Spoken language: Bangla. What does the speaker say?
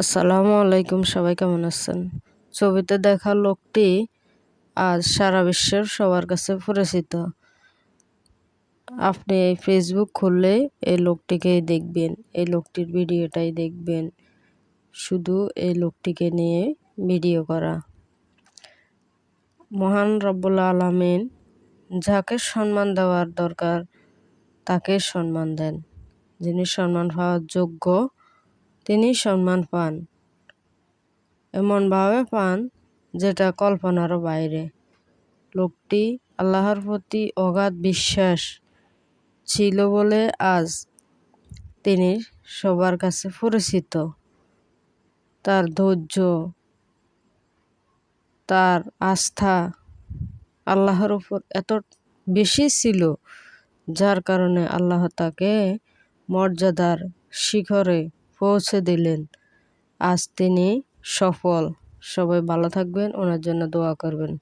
আসসালামু আলাইকুম, সবাই কেমন আছেন? ছবিতে দেখা লোকটি আজ সারা বিশ্বের সবার কাছে পরিচিত। আপনি এই ফেসবুক খুললে এই লোকটিকেই দেখবেন, এই লোকটির ভিডিওটাই দেখবেন। শুধু এই লোকটিকে নিয়ে ভিডিও করা। মহান রব্বুল আলামিন যাকে সম্মান দেওয়ার দরকার তাকে সম্মান দেন। যিনি সম্মান পাওয়ার যোগ্য তিনি সম্মান পান, এমনভাবে পান যেটা কল্পনারও বাইরে। লোকটি আল্লাহর প্রতি অগাধ বিশ্বাস ছিল বলে আজ তিনি সবার কাছে পরিচিত। তার ধৈর্য, তার আস্থা আল্লাহর উপর এত বেশি ছিল, যার কারণে আল্লাহ তাকে মর্যাদার শিখরে পৌঁছে দিলেন। আজ তিনি সফল। সবাই ভালো থাকবেন, ওনার জন্য দোয়া করবেন।